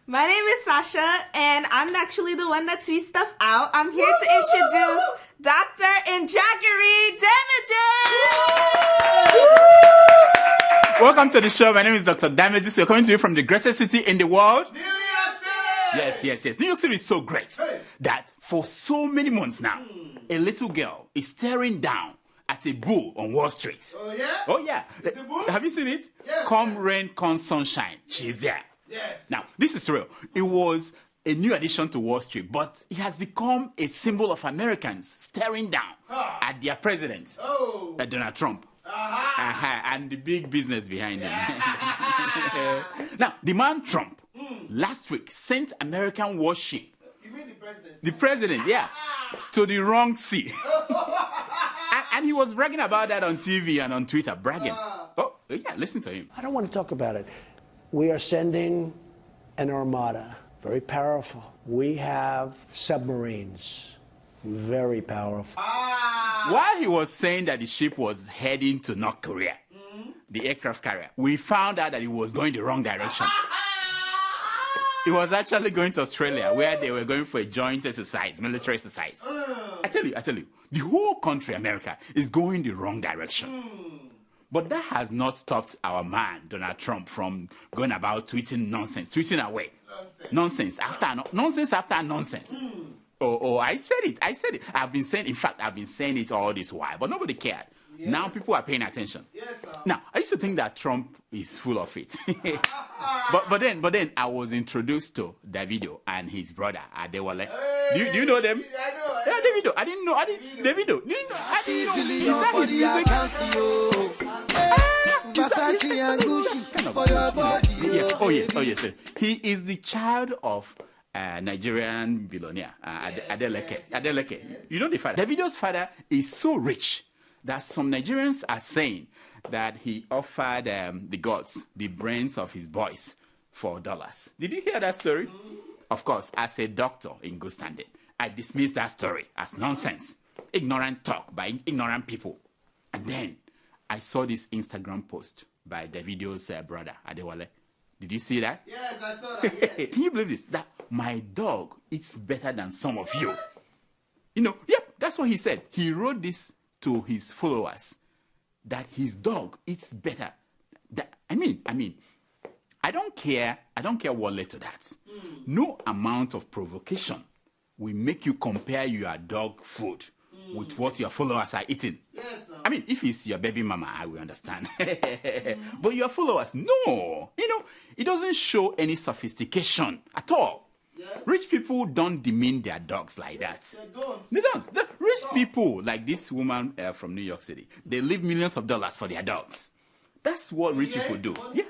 My name is Sasha, and I'm actually the one that tweets stuff out. I'm here to introduce Dr. Injagiri Damages! Welcome to the show. My name is Dr. Damages. We're coming to you from the greatest city in the world. New York City! Yes. New York City is so great that for so many months now, a little girl is staring down at a bull on Wall Street. Oh, yeah? Oh, yeah. Is the bull? Have you seen it? Yes. Come rain, come sunshine. She's there. Yes. Now, this is real. It was a new addition to Wall Street, but it has become a symbol of Americans staring down at their president, Donald Trump. And the big business behind him. Now, the man Trump last week sent American warship. You mean the president? The president, yeah, to the wrong sea. and he was bragging about that on TV and on Twitter, bragging. Oh, yeah, listen to him. I don't want to talk about it. We are sending an armada, very powerful. We have submarines, very powerful. While he was saying that the ship was heading to North Korea, the aircraft carrier, we found out that it was going the wrong direction. It was actually going to Australia, where they were going for a joint exercise, military exercise. I tell you, the whole country, America, is going the wrong direction. But that has not stopped our man, Donald Trump, from going about tweeting nonsense, tweeting away. Nonsense after nonsense. Oh, I said it. I've been saying it all this while, but nobody cared. Yes. Now people are paying attention. Yes, now, I used to think that Trump is full of it. but then I was introduced to Davido and his brother, Adeola. Do you know them? I know. Yeah, Davido. I didn't know. Davido. Do you know? I didn't know. Is that his music? Oh yes. He is the child of Nigerian billionaire, Adeleke. You know the father. Davido's father is so rich that some Nigerians are saying that he offered the gods the brains of his boys for $. Did you hear that story? Of course, as a doctor in good standing, I dismiss that story as nonsense, ignorant talk by ignorant people. And then I saw this Instagram post by Davido's brother, Adeola. Did you see that? Yes, I saw that. Yes. Can you believe this? That my dog eats better than some of you. You know, yep, that's what he said. He wrote this to his followers, that his dog eats better. I mean, I don't care what led to that. No amount of provocation will make you compare your dog food with what your followers are eating. Yes, no. I mean, if it's your baby mama, I will understand. But your followers, no. You know, it doesn't show any sophistication at all. Yes. Rich people don't demean their dogs like that. They don't. The rich people, like this woman from New York City, they leave millions of dollars for their dogs. That's what rich people do. Yeah.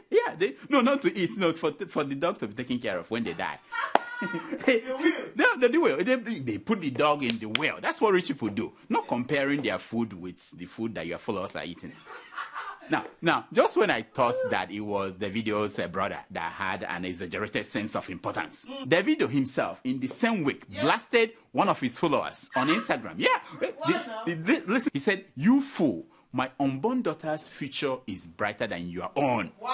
No, not to eat. No, for the dog to be taken care of when they die. They will. They put the dog in the well. That's what rich people do. Not comparing their food with the food that your followers are eating. Now, just when I thought that it was Davido's brother that had an exaggerated sense of importance, Davido himself, in the same week, blasted one of his followers on Instagram. Yeah. Listen, he said, "You fool, my unborn daughter's future is brighter than your own." Wow.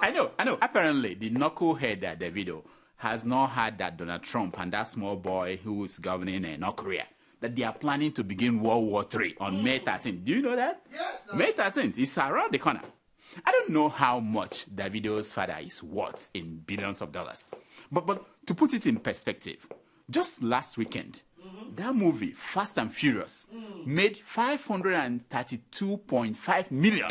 I know. Apparently, the knucklehead Davido has not heard that Donald Trump and that small boy who is governing North Korea, that they are planning to begin World War III on May 13th. Do you know that? Yes. No. May 13th. It's around the corner. I don't know how much Davido's father is worth in billions of dollars. But to put it in perspective, just last weekend, that movie, Fast and Furious, made $532.5 million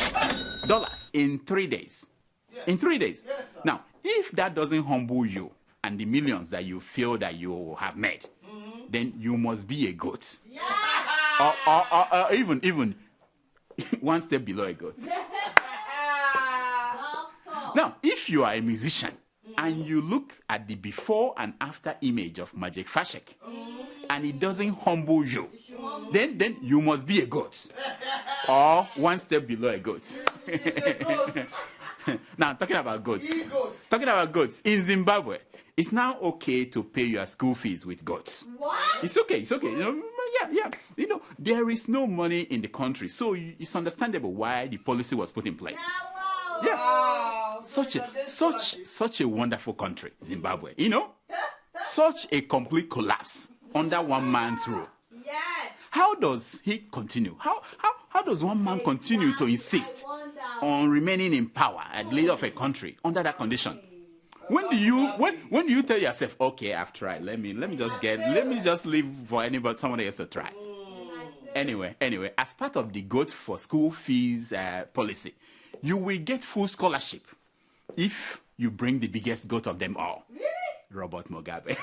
in 3 days. Yes. In 3 days. Yes, sir. Now, if that doesn't humble you and the millions that you feel that you have made, then you must be a goat. Yeah. Or even one step below a goat. Now, if you are a musician and you look at the before and after image of Magic Fashek and it doesn't humble you, then you must be a goat. Or one step below a goat. Now, talking about goats. In Zimbabwe, it's now okay to pay your school fees with goats. What? It's okay. You know, yeah. You know, there is no money in the country, so it's understandable why the policy was put in place. Yeah. Wow. Such a wonderful country, Zimbabwe. You know, such a complete collapse under one man's rule. Yes. How does he continue? How does one man continue to insist on remaining in power as leader of a country under that condition? When do you tell yourself, okay, I've tried. Let me just leave for somebody else to try. Anyway, as part of the Goat for School Fees policy, you will get full scholarship if you bring the biggest goat of them all. Really? Robert Mugabe.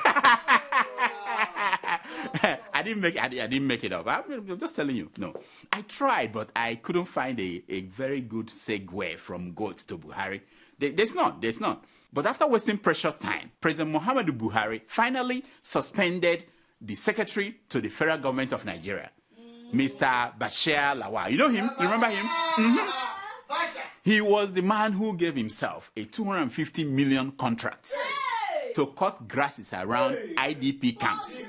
I didn't make it up. I'm just telling you. No, I tried, but I couldn't find a very good segue from goats to Buhari. There's not. But after wasting precious time, President Muhammadu Buhari finally suspended the secretary to the federal government of Nigeria, Mr. Bashir Lawal. You know him? You remember him? Mm-hmm. He was the man who gave himself a 250 million contract to cut grasses around IDP camps.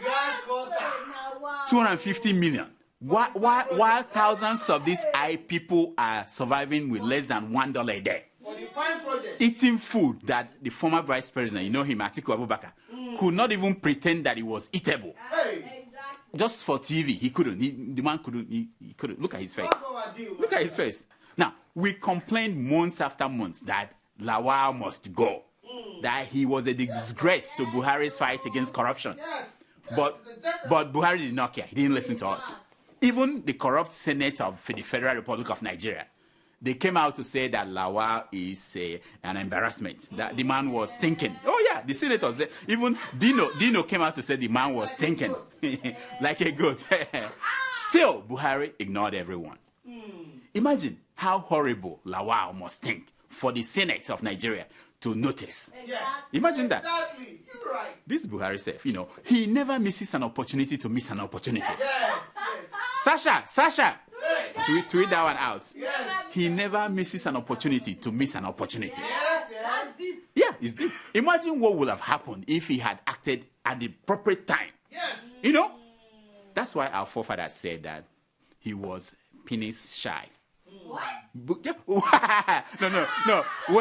250 million. While thousands of these people are surviving with less than $1 a day. Eating food that the former vice president, you know him, Atiku Abubakar, could not even pretend that it was eatable. Just for TV, he couldn't. The man couldn't. He couldn't. Look at his face. Look at his face. Now, we complained months after months that Lawal must go. That he was a disgrace to Buhari's fight against corruption. But Buhari did not care. He didn't listen to us. Even the corrupt Senate of the Federal Republic of Nigeria, they came out to say that Lawal is an embarrassment. That the man was stinking. Oh yeah, the senators. Even Dino came out to say the man was stinking, like a goat. Still, Buhari ignored everyone. Imagine how horrible Lawal must think for the Senate of Nigeria to notice. Yes. Imagine that. Exactly. You're right. This Buhari self, he never misses an opportunity to miss an opportunity. Yes. Sasha. Hey. Tweet that one out. Yes. He never misses an opportunity to miss an opportunity. Yes. Yeah, it's deep. Imagine what would have happened if he had acted at the appropriate time. Yes. That's why our forefathers said that he was penis shy. What?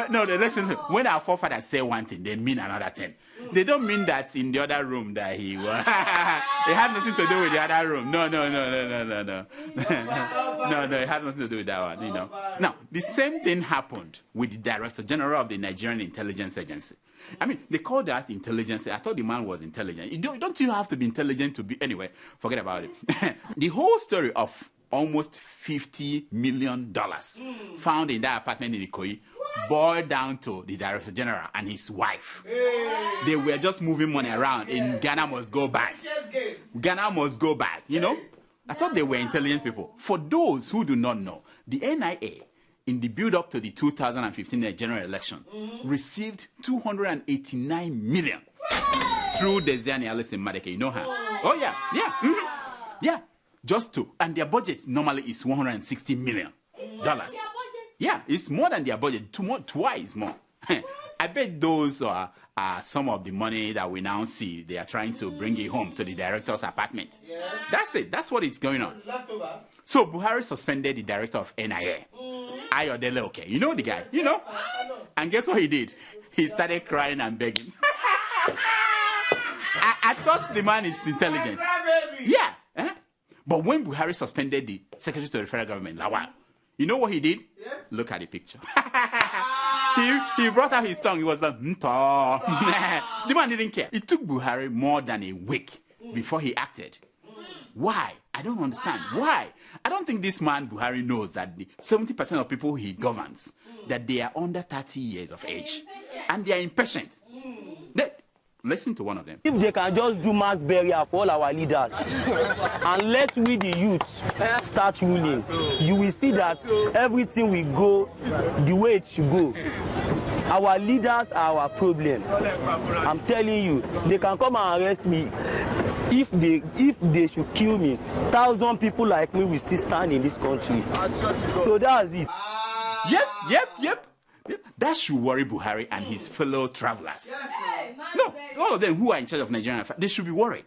No, listen. When our forefathers say one thing, they mean another thing. They don't mean that in the other room that he was. It has nothing to do with the other room. No. No, it has nothing to do with that one, Now, the same thing happened with the Director General of the Nigerian Intelligence Agency. I mean, they call that intelligence. I thought the man was intelligent. Don't you have to be intelligent to be... Anyway, forget about it. The whole story of almost $50 million found in that apartment in Ikoyi boiled down to the Director General and his wife. Hey. They were just moving money around in Ghana must go back. Ghana must go back, I thought they were intelligent people. For those who do not know, the NIA, in the build-up to the 2015 general election, received $289 million through Desiani Alison Madeke. You know her? Oh, yeah. Yeah. Just two. And their budget normally is $160 million. Yeah, it's more than their budget. Twice more. I bet those are some of the money that we now see. They are trying to bring it home to the director's apartment. Yes. That's it. That's what is going on. So Buhari suspended the director of NIA. Adeola, okay. You know the guy, And guess what he did? He started crying and begging. I thought the man is intelligent. Yeah. But when Buhari suspended the secretary to the federal government, Lawal, you know what he did? Yes. Look at the picture. He brought out his tongue. He was like, The man didn't care. It took Buhari more than a week before he acted. Why? I don't understand. Why? I don't think this man, Buhari, knows that the 70% of people he governs, that they are under 30 years of age. And they are impatient. Listen to one of them. If they can just do mass burial for all our leaders and let we the youth start ruling, you will see that everything will go the way it should go. Our leaders are our problem. I'm telling you, they can come and arrest me. If they should kill me, 1,000 people like me will still stand in this country. So that's it. Yep. That should worry Buhari and his fellow travelers. No, all of them who are in charge of Nigerian affairs, they should be worried.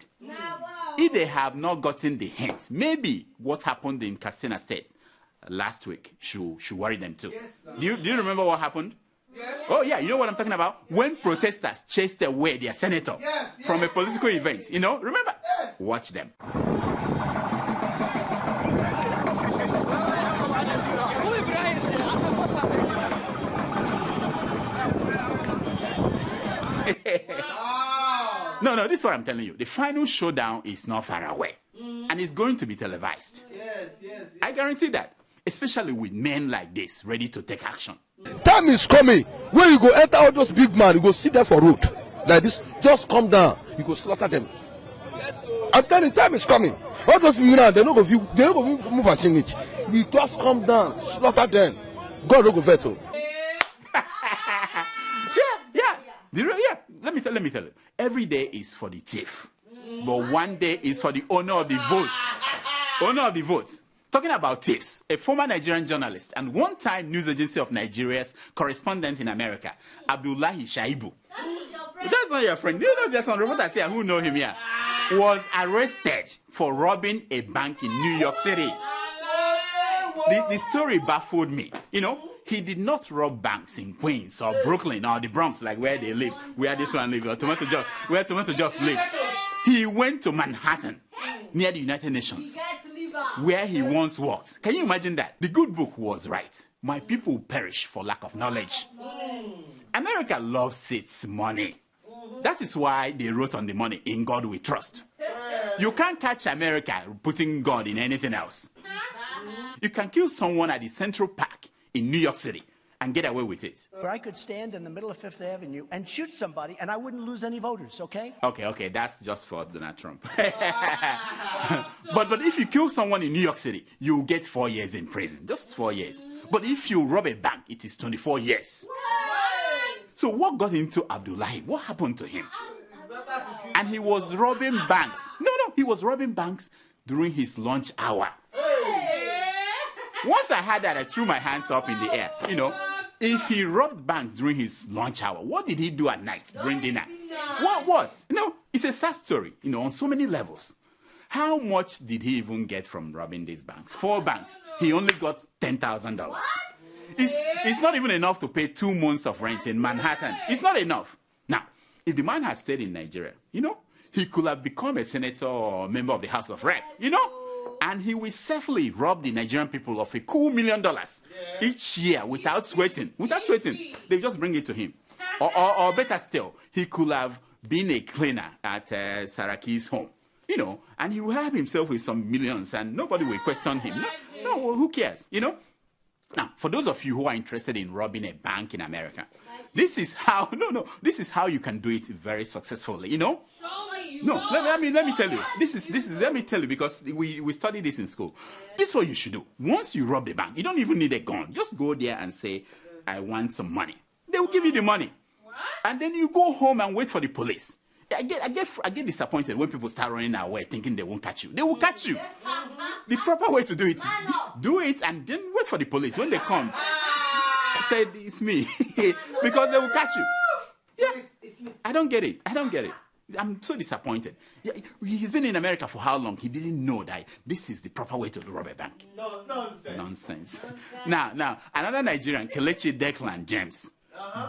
If they have not gotten the hint, maybe what happened in Katsina State last week should worry them too. Do you remember what happened? Oh, yeah, you know what I'm talking about? When protesters chased away their senator from a political event, you know, remember? Watch them. No, this is what I'm telling you. The final showdown is not far away. And it's going to be televised. Yes. I guarantee that. Especially with men like this, ready to take action. Time is coming where you go enter all those big men, you go sit there for road. Like this, just come down, you go slaughter them. I'm telling you, time is coming. All those men, they're not going to move and sing it. You just come down, slaughter them. God will go vessel. Yeah. Let me tell you. Every day is for the thief. But one day is for the owner of the votes. Owner of the votes. Talking about thieves, a former Nigerian journalist and one-time news agency of Nigeria's correspondent in America, Abdullahi Shaibu. That's not your friend. You know, there's some reporters here who know him here. Was arrested for robbing a bank in New York City. The story baffled me. You know, he did not rob banks in Queens or Brooklyn or the Bronx, like where they live, where this one lives, or where Tomato Just lives. He went to Manhattan, near the United Nations, where he once worked. Can you imagine that? The good book was right. My people perish for lack of knowledge. America loves its money. That is why they wrote on the money, "In God we trust." You can't catch America putting God in anything else. You can kill someone at the Central Park in New York City and get away with it. Or I could stand in the middle of Fifth Avenue and shoot somebody and I wouldn't lose any voters, okay? Okay, that's just for Donald Trump. But if you kill someone in New York City, you'll get 4 years in prison. Just 4 years. But if you rob a bank, it is 24 years. So what got into Abdullahi? What happened to him? And he was robbing banks. No, he was robbing banks during his lunch hour. Once I had that, I threw my hands up in the air. You know, if he robbed banks during his lunch hour, what did he do at night during dinner? What? You know, it's a sad story, you know, on so many levels. How much did he even get from robbing these banks? 4 banks. He only got $10,000. It's not even enough to pay 2 months of rent in Manhattan. It's not enough. Now, if the man had stayed in Nigeria, you know, he could have become a senator or a member of the House of Rep, you know? And he will safely rob the Nigerian people of a cool $1 million each year without sweating. They just bring it to him. Or better still, he could have been a cleaner at Saraki's home, you know, and he will have himself with some millions and nobody will question him. No, who cares, you know? Now, for those of you who are interested in robbing a bank in America, this is how you can do it very successfully, you know? Let me tell you. Let me tell you, because we studied this in school. This is what you should do. Once you rob the bank, you don't even need a gun. Just go there and say, "I want some money." They will give you the money. And then you go home and wait for the police. I get disappointed when people start running away thinking they won't catch you. They will catch you. The proper way to do it, do it and then wait for the police. When they come, say, "It's me," because they will catch you. Yeah, I don't get it. I'm so disappointed. Yeah, he's been in America for how long? He didn't know that this is the proper way to rob a bank. Nonsense. Now, another Nigerian, Kelechi Declan James,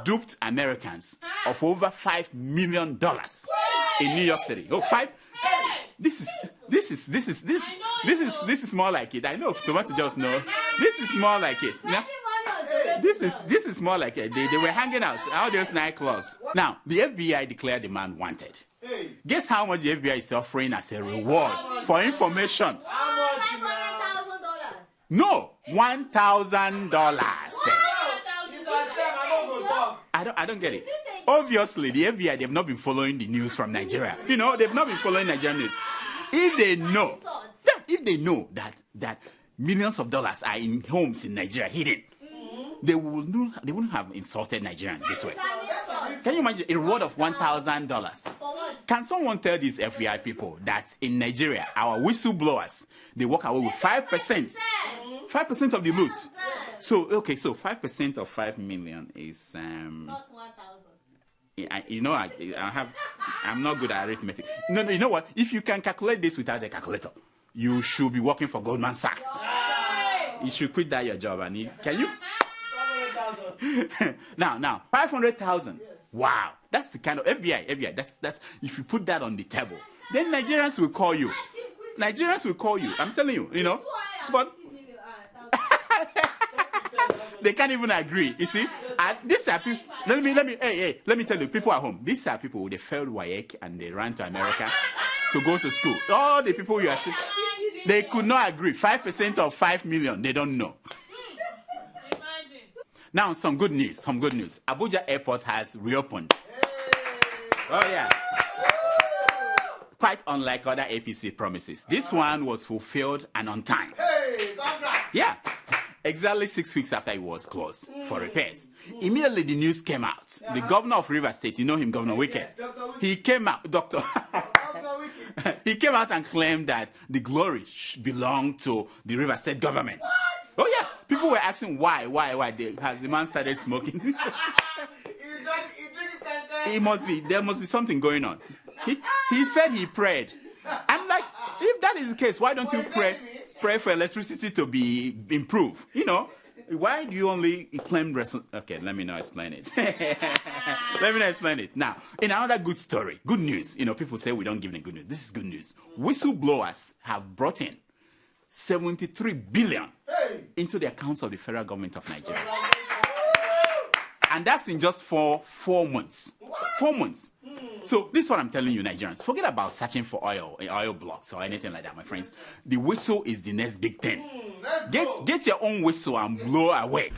duped Americans of over $5 million in New York City. Oh, 5. This is more like it. I know Tomato just know. This is more like it. Now, this is more like it. They were hanging out all those nightclubs. Now, the FBI declared the man wanted. Guess how much the FBI is offering as a reward for information? $500,000. No, $1,000. I don't get it. Obviously, the FBI, they've not been following the news from Nigeria. You know, they've not been following Nigerian news. If they know that millions of dollars are in homes in Nigeria hidden, they wouldn't have insulted Nigerians this way. Can you imagine a reward of $1,000? Can someone tell these FBI people that in Nigeria, our whistleblowers, they walk away with 5%? 5% of the loot. So 5% of 5 million is Not 1,000. You know, I'm not good at arithmetic. No, you know what? If you can calculate this without a calculator, you should be working for Goldman Sachs. You should quit that your job, and can you? Now, 500,000. Wow, that's the kind of FBI. That's if you put that on the table, then Nigerians will call you. Nigerians will call you. I'm telling you, but they can't even agree. You see, these are people. Let me tell you, people at home. These are people they failed WAEC and they ran to America to go to school. All the people you are seeing, they could not agree. 5% of 5 million, they don't know. Now, some good news. Abuja Airport has reopened. Oh, yeah. Quite unlike other APC promises. This one was fulfilled and on time. Yeah. Exactly 6 weeks after it was closed for repairs. Immediately, the news came out. The governor of Rivers State, you know him, Governor Wike. He came out, Dr. He came out and claimed that the glory belonged to the Rivers State government. What? Oh, yeah. People were asking why. Has the man started smoking? There must be something going on. He said he prayed. I'm like, if that is the case, why don't you pray for electricity to be improved? Why do you only claim Okay, let me not explain it. Now, in another good story, good news. People say we don't give them good news. This is good news. Whistleblowers have brought in 73 billion into the accounts of the federal government of Nigeria. And that's in just 4 months. 4 months. So this is what I'm telling you, Nigerians. Forget about searching for oil blocks or anything like that, my friends. The whistle is the next big thing. Get your own whistle and blow away.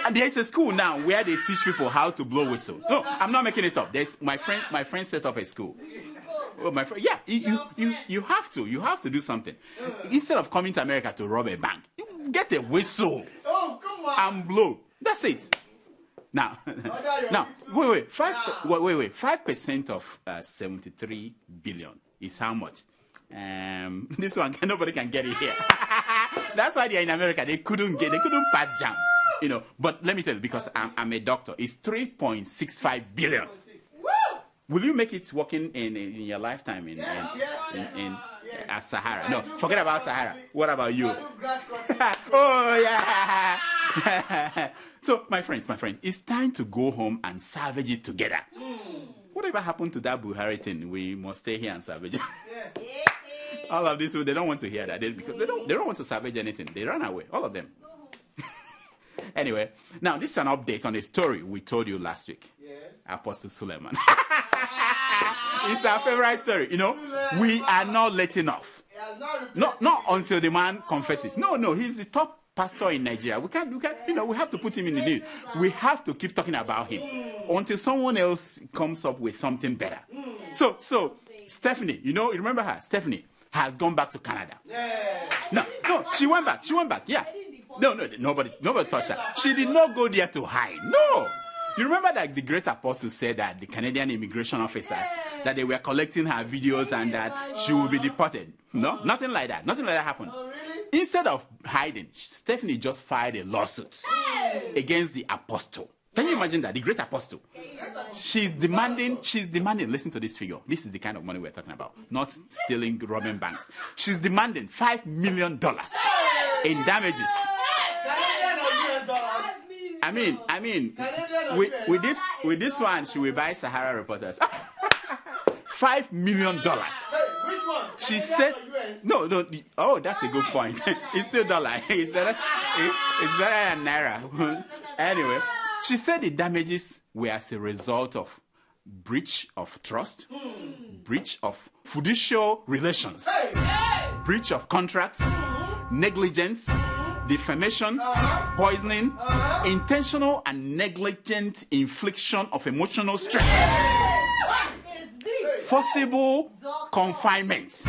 And there's a school now where they teach people how to blow whistle. No, I'm not making it up. My friend set up a school. Oh, my friend, yeah, you have to do something. Instead of coming to America to rob a bank, get a whistle and blow. That's it. Now, wait. 5% of 73 billion is how much? This one, nobody can get it here. That's why they're in America. They couldn't pass jam. But let me tell you, because I'm a doctor, it's 3.65 billion. Will you make it working in your lifetime at Sahara? No, forget about Sahara. What about you? Oh, yeah. So, my friends, it's time to go home and salvage it together. Whatever happened to that Buhari thing, we must stay here and salvage it. Yes. All of this, they don't want to hear that because they don't want to salvage anything. They run away, all of them. Anyway, now this is an update on a story we told you last week. Yes. Apostle Suleiman. It's our favorite story. We are not letting off. Not until the man confesses. No, he's the top pastor in Nigeria. We have to put him in the news. We have to keep talking about him until someone else comes up with something better. So Stephanie, you remember her? Stephanie has gone back to Canada. No, she went back. Yeah. No, nobody touched her. She did not go there to hide. No. You remember that the great apostle said that the Canadian immigration officers, that they were collecting her videos and that she will be deported? No, nothing like that. Nothing like that happened. Oh, really? Instead of hiding, Stephanie just filed a lawsuit against the apostle. Can you imagine that? The great apostle. She's demanding, listen to this figure. This is the kind of money we're talking about. Not stealing, robbing banks. She's demanding $5 million in damages. I mean, with this one, she will buy Sahara reporters. $5 million. Hey, which one? She said, no. Oh, that's a good point. It's still dollar. It's better than naira. Anyway, she said the damages were as a result of breach of trust, breach of fiduciary relations, breach of contracts, negligence, defamation, poisoning, intentional and negligent infliction of emotional stress, forcible confinement,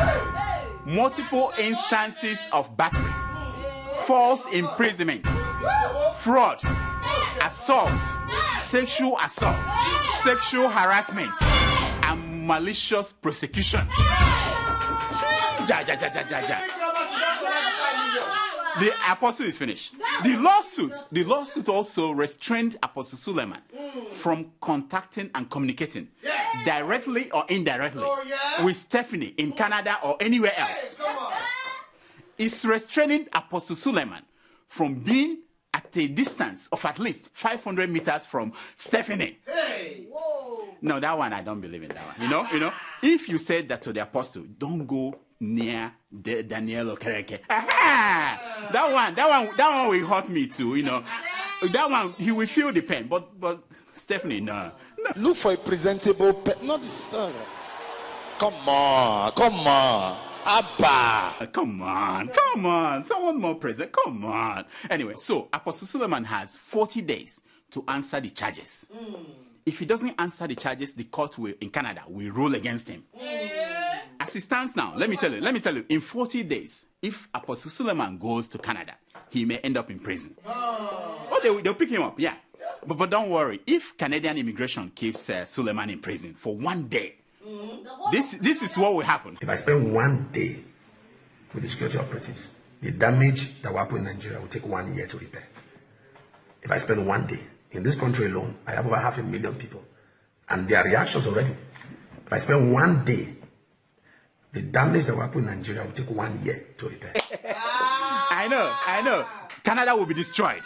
multiple instances of battery, false imprisonment, fraud, assault, sexual harassment, and malicious prosecution. The apostle is finished. The lawsuit also restrained Apostle Suleiman from contacting and communicating directly or indirectly with Stephanie in Canada or anywhere else. is restraining Apostle Suleiman from being at a distance of at least 500 meters from Stephanie. Hey! Whoa! No, that one, I don't believe in that one. You know, if you said that to the apostle, don't go near Daniel Okereke. That one will hurt me too, you know. That one, he will feel the pain. But Stephanie, no. Look for a presentable not this. Come on. Abba. Come on. Someone more present. Come on. Anyway, so Apostle Suleiman has 40 days to answer the charges. If he doesn't answer the charges, the court in Canada will rule against him. As it stands now, let me tell you, in 40 days, if Apostle Suleiman goes to Canada, he may end up in prison. They'll pick him up, yeah. But don't worry, if Canadian immigration keeps Suleiman in prison for 1 day, this is what will happen. If I spend 1 day with the security operatives, the damage that will happen in Nigeria will take 1 year to repair. If I spend 1 day, in this country alone, I have over 500,000 people, and their reactions already. If I spend 1 day, the damage that will happen in Nigeria will take 1 year to repair. I know. Canada will be destroyed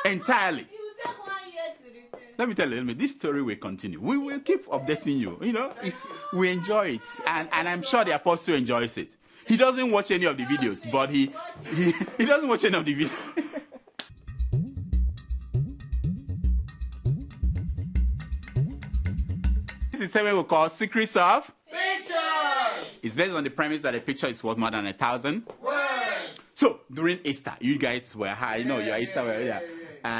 entirely. It will take 1 year to repair. Let me tell you, this story will continue. We will keep updating you. You know, we enjoy it, and I'm sure the apostle enjoys it. He doesn't watch any of the videos, but he doesn't watch any of the videos. This is something we call Secrets of Pictures. It's based on the premise that a picture is worth more than 1,000 words. So during Easter, you guys were high. You know, your Easter were there.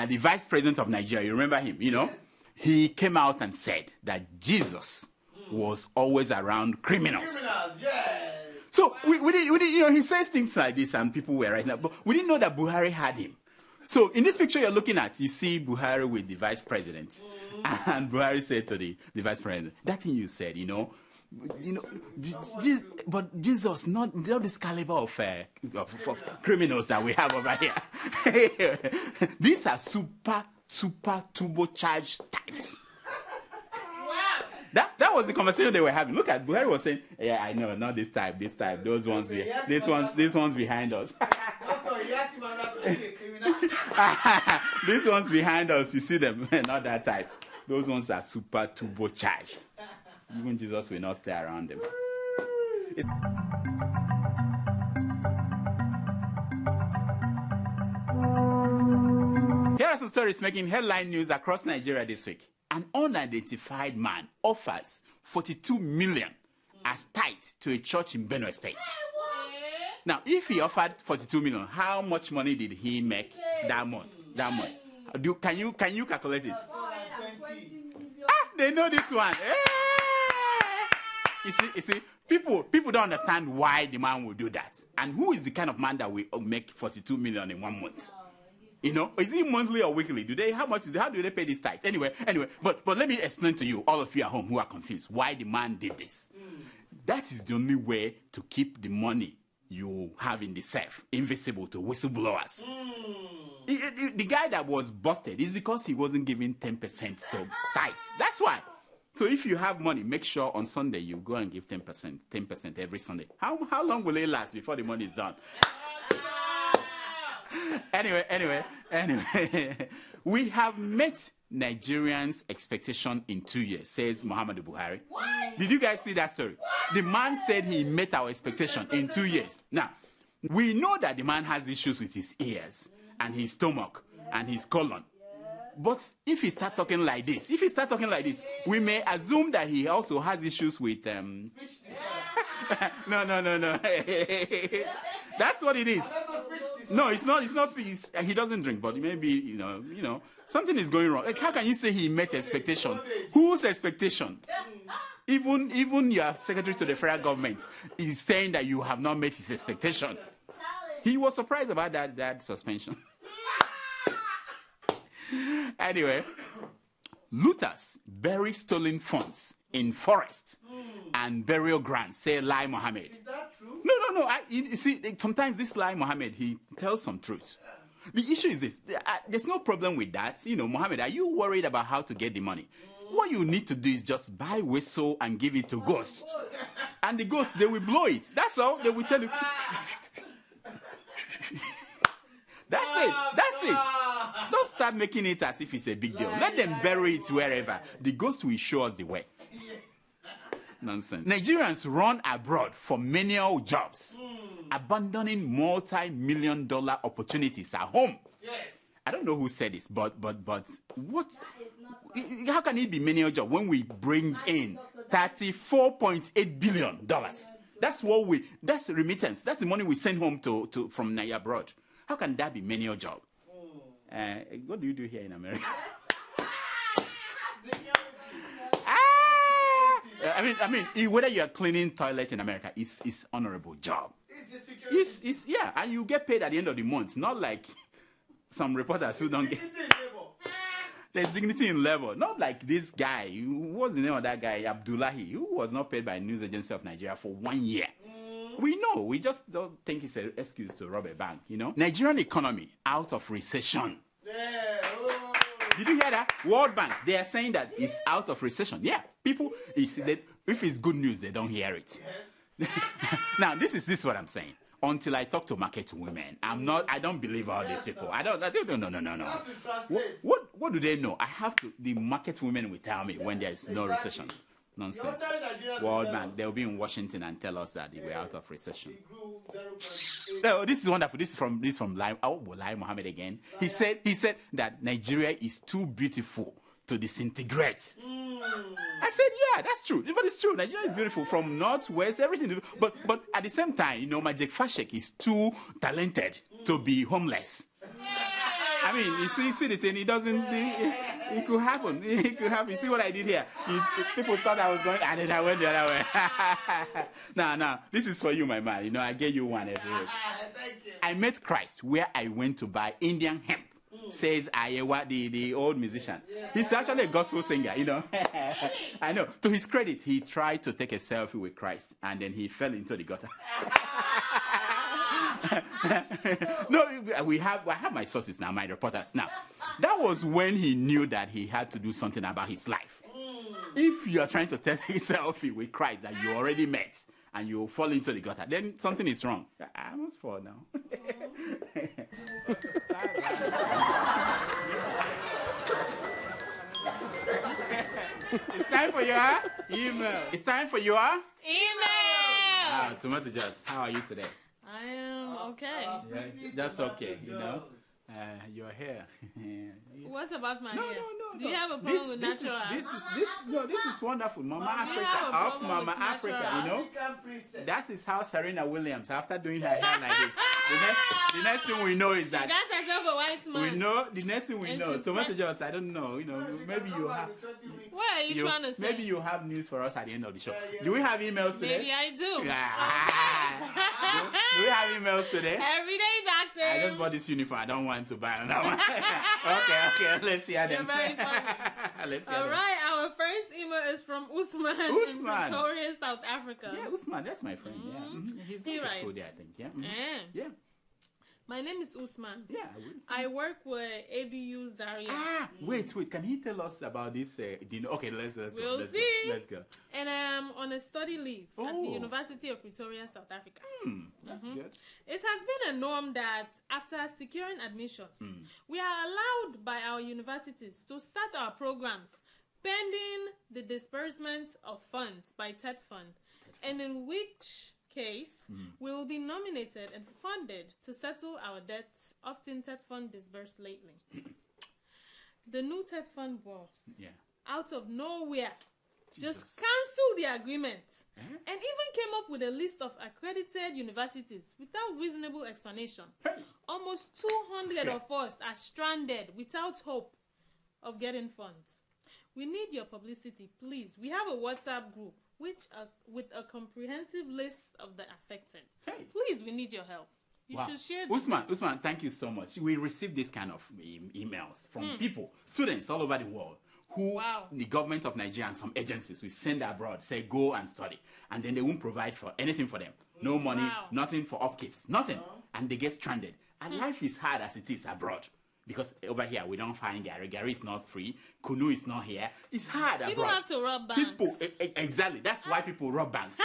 The vice president of Nigeria, you remember him? You know, he came out and said that Jesus was always around criminals. Yes. So we didn't, you know, he says things like this, and people were right now, but we didn't know that Buhari had him. So in this picture you're looking at, you see Buhari with the vice president, and Buhari said to the vice president, that thing you said, you know, but Jesus, not this caliber of criminals that we have over here. These are super turbocharged types. Wow. That was the conversation they were having. Look at Buhari was saying, yeah, I know, not this type. Those ones, this one's behind us. These ones behind us, you see them, not that type. Those ones are super turbocharged. Even Jesus will not stay around them. Here are some stories making headline news across Nigeria this week. An unidentified man offers 42 million as tithe to a church in Benue State. Now, if he offered 42 million, how much money did he make that month? Can you calculate it? They know this one. You see, people don't understand why the man will do that. And who is the kind of man that will make 42 million in 1 month? You know, is it monthly or weekly? How do they pay this tithe? Anyway, but let me explain to you, all of you at home who are confused, why the man did this. That is the only way to keep the money you have in the safe invisible to whistleblowers. The guy that was busted is because he wasn't giving 10% to tithes. That's why. So if you have money, make sure on Sunday you go and give 10% every Sunday. How long will it last before the money is done? Anyway, we have met Nigerians' expectation in 2 years, says Muhammadu Buhari. What? Did you guys see that story? What? The man said he met our expectation in 2 years. Now, we know that the man has issues with his ears and his stomach and his colon. But if he start talking like this, we may assume that he also has issues with No. That's what it is. No, it's not speech. He doesn't drink, but maybe you know something is going wrong. Like, how can you say he met expectation? Whose expectation? Even your secretary to the federal government is saying that you have not met his expectation. He was surprised about that suspension. Anyway, looters bury stolen funds in forests and burial grounds, say Lai Mohammed. Is that true? No. You see, sometimes this Lai Mohammed, he tells some truth. The issue is this. There's no problem with that. You know, Mohammed, are you worried about how to get the money? What you need to do is just buy whistle and give it to ghosts. And the ghosts, they will blow it. That's all. They will tell you. That's it. That's it. Don't start making it as if it's a big deal. Let them bury it wherever. The ghost will show us the way. Nonsense. Nigerians run abroad for menial jobs, abandoning multi-million-dollar opportunities at home. Yes. I don't know who said this, but what? How can it be menial job when we bring in $34.8 billion? That's remittance. That's the money we send home from Nigeria abroad. How can that be menial job? What do you do here in America? I mean, whether you are cleaning toilets in America, it's honorable job. It's yeah, and you get paid at the end of the month. Not like some reporters who don't get. There's dignity in labor. Not like this guy. What's the name of that guy? Abdullahi, who was not paid by News Agency of Nigeria for 1 year. We know. We just don't think it's an excuse to rob a bank, you know? Nigerian economy out of recession. Did you hear that? World Bank, they are saying that it's out of recession. Yeah, people, if it's good news, they don't hear it. Yes. Now, this is what I'm saying. Until I talk to market women, I don't believe all these people. No. What do they know? The market women will tell me when there's no recession. Nonsense. World Bank, they'll be in Washington and tell us that we're out of recession. No, this is wonderful. This is from Lai Mohammed again. He said that Nigeria is too beautiful to disintegrate. I said, yeah, that's true. But it's true. Nigeria is beautiful from north, west, everything. But at the same time, you know, Majek Fashek is too talented to be homeless. I mean, you see the thing, it could happen. It could happen. See what I did here? People thought I was going, and then I went the other way. Now, this is for you, my man. You know, I gave you one every week. Thank you. I met Christ where I went to buy Indian hemp. Says Ayewa, the old musician. He's actually a gospel singer, you know. I know. To his credit, he tried to take a selfie with Christ, and then he fell into the gutter. No, I have my sources now, my reporters. Now, that was when he knew that he had to do something about his life. If you are trying to take a selfie with Christ that you already met, and you fall into the gutter, then something is wrong. I must fall now. It's time for your email. It's time for your Email. Tomato Juice, how are you today? I am okay. Yeah, just okay, you know. Your hair. What about my hair? No. Do you have a problem with natural hair? This is wonderful. Mama Do you Africa, have a up problem Mama with natural Africa, hair? you know. That is how Serena Williams, after doing her hair like this, the next thing we know is that Got herself a white man. we know. The next thing we And know. she's Tomato Juice, I don't know. You know, maybe you have. What are you trying to say? Maybe you have news for us at the end of the show. Do we have emails today? Maybe I do. Do we have emails today? Every day, doctor. I just bought this uniform. I don't want to buy another one. Okay. Let's see how You're them. very funny. Let's see All right, our first email is from Usman in Pretoria, South Africa. Yeah, Usman, that's my friend. Yeah, he's going to school there, I think. Yeah, yeah. My name is Usman. Yeah, I work with ABU Zaria. Wait. Can he tell us about this? Okay, let's go. Let's go. And I'm on a study leave at the University of Pretoria, South Africa. That's good. It has been a norm that after securing admission, we are allowed by our universities to start our programs pending the disbursement of funds by TED Fund, and in which case we will be nominated and funded to settle our debts, often TED Fund disbursed lately. The new TED Fund boss, out of nowhere, just cancelled the agreement and even came up with a list of accredited universities without reasonable explanation. Almost 200 of us are stranded without hope of getting funds. We need your publicity, please. We have a WhatsApp group with a comprehensive list of the affected. Please, we need your help. You should share this. Usman, thank you so much. We receive this kind of emails from people, students all over the world, who the government of Nigeria and some agencies will send abroad, say go and study, and then they won't provide for anything for them. No money, nothing for upkeeps, nothing. And they get stranded. And life is hard as it is abroad. Because over here we don't find Gary. Gary is not free. Kunu is not here. It's hard abroad. People have to rob banks. Exactly. That's why people rob banks.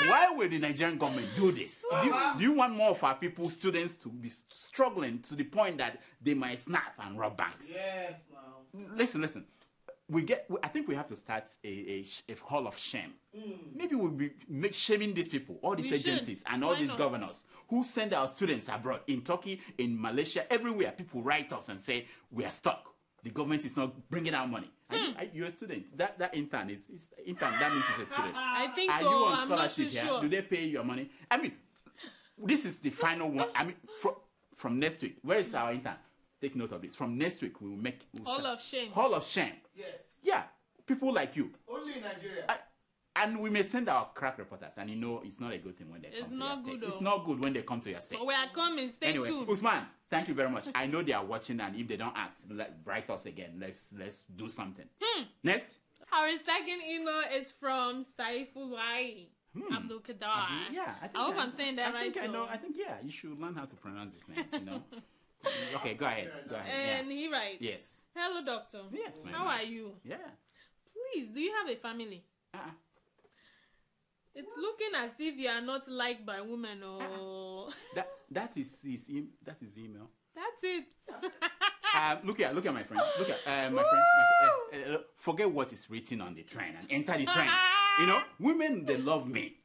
Why will the Nigerian government do this? Do you want more of our people, students, to be struggling to the point that they might snap and rob banks? Yes, now. Listen. I think we have to start a hall of shame. Maybe we'll be shaming these people, all these agencies, and all these governors who send our students abroad in Turkey, in Malaysia, everywhere. People write us and say we are stuck. The government is not bringing out money. You're a student. That intern is intern. That means he's a student. I think. Are you on I'm not too scholarship here? sure. Do they pay your money? I mean, this is the final one. I mean, from next week. Where is our intern? Take note of this. From next week, we'll Hall of shame. Hall of shame. Yes. Yeah, people like you. Only in Nigeria. And we may send our crack reporters, and it's not a good thing when they come to your state. It's not good when they come to your state. But we are coming. Stay tuned. Usman, thank you very much. I know they are watching, and if they don't act, write us again. Let's do something. Next. Our second email is from Saifulai Abdul Kadar. I hope I'm saying that right. I think you should learn how to pronounce these names. Okay, go ahead. And he writes, yes. Hello, doctor. Yes, ma'am. How are you? Yeah. Please, do you have a family? It's looking as if you are not liked by women or... That is his email. That's it. Look at my friend. Look at my friend. Forget what is written on the train and enter the train. Women, they love me.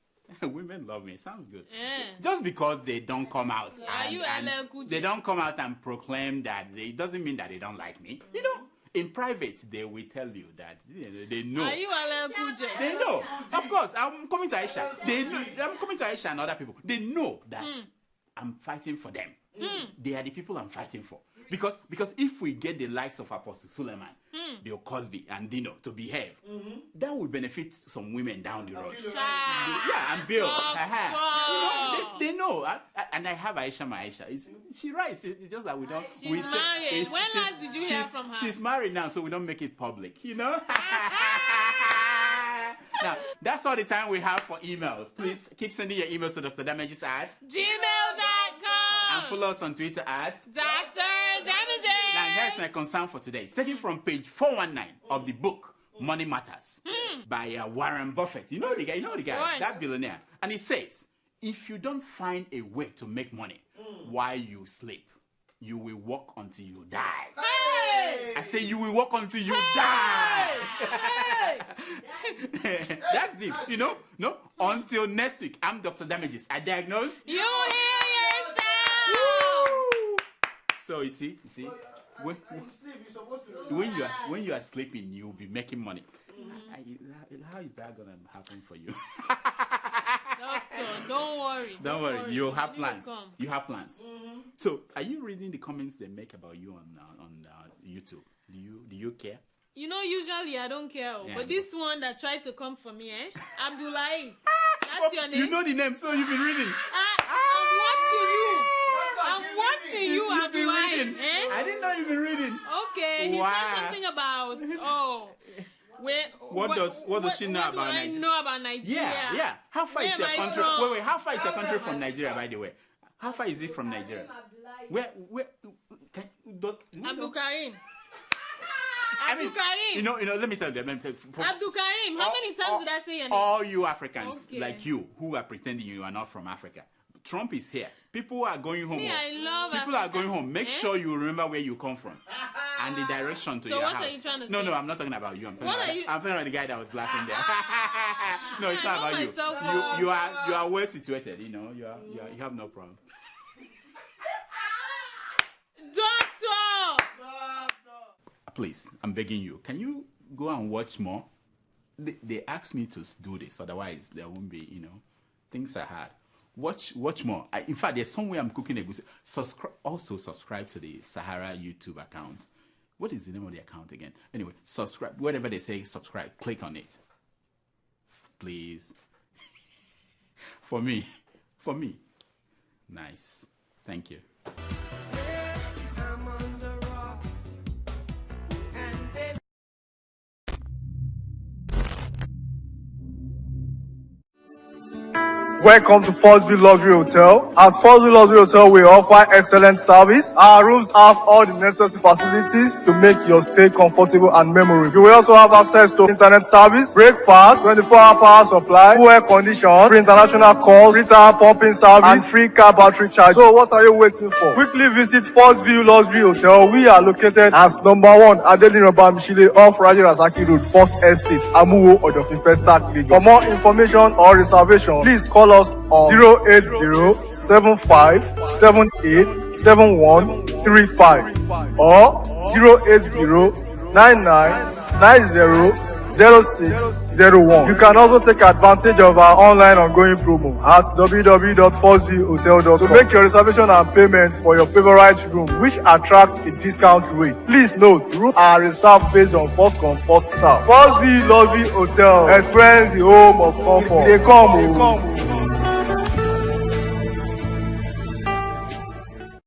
Women love me. Sounds good. Yeah. Just because they don't come out they don't come out and proclaim that, it doesn't mean that they don't like me. In private, they will tell you that they know. Are you Kuje? They know. Of course, I'm coming to Aisha. I'm coming to Aisha and other people. They know that I'm fighting for them. They are the people I'm fighting for. Because if we get the likes of Apostle Suleiman, Bill Cosby, and Dino to behave, that will benefit some women down the road. Yeah, and Bill. They know. And I have Aisha, my Aisha. She writes. It's just that we don't. She's married. When last did you hear from her? She's married now, so we don't make it public. Now, that's all the time we have for emails. Please keep sending your emails to Dr. Damages at gmail.com. And follow us on Twitter at Dr. Damages. Now, here's my concern for today. It's taken from page 419 of the book Money Matters by Warren Buffett. You know the guy, that billionaire. And it says, if you don't find a way to make money while you sleep, you will work until you die. Hey! I say you will work until you die. That's deep, No? Until next week, I'm Dr. Damages. I diagnose. You hear yourself. Woo! So you see, when you are sleeping, you'll be making money. How is that gonna happen for you? Doctor, don't worry. Don't worry. You have plans. You have plans. So, are you reading the comments they make about you on YouTube? Do you care? Usually I don't care. But this one that tried to come for me, Abdullahi. That's your name. You know the name, so you've been reading. I'm watching you, Abdullahi. I didn't know you've been reading. Okay, he said something about what does she know about Nigeria? I know about Nigeria. Yeah. How far is your country? Wait. How far is your country from Nigeria, by the way? How far is it from Nigeria? Where? Abdul Karim. Let me tell you. Abdul Karim, how many times did I say your name? All you Africans like you who are pretending you are not from Africa. Trump is here. People are going home. People are going home. Make sure you remember where you come from and the direction to your house. So what are you trying to say? No, I'm not talking about you. I'm talking about the guy that was laughing there. No, it's not about you. You are well situated. You have no problem. Doctor! Please, I'm begging you. Can you go and watch more? They asked me to do this. Otherwise, there won't be. Things are hard. Watch more. In fact, there's somewhere I'm cooking a goose. Subscribe to the Sahara YouTube account. What is the name of the account again? Anyway, subscribe. Whatever they say, subscribe. Click on it. Please. For me. Nice. Thank you. Welcome to First View Luxury Hotel. At First View Luxury Hotel, we offer excellent service. Our rooms have all the necessary facilities to make your stay comfortable and memorable. You will also have access to internet service, breakfast, 24-hour power supply, full air condition, free international calls, free tire pumping service, and free car battery charge. So what are you waiting for? Quickly visit First View Luxury Hotel. We are located at number 1 Adeola Mishile off Raji Rasaki Road, First Estate, Amuwo, Odofin Festac, Lagos. For more information or reservation, please call us on 080-7578-7135 or 080-9990-0601. You can also take advantage of our online ongoing promo at www.firstviewhotel.com to make your reservation and payment for your favorite room, which attracts a discount rate. Please note, rooms are reserved based on first come, first serve. First View Luxury Hotel. Experience the home of comfort. They come.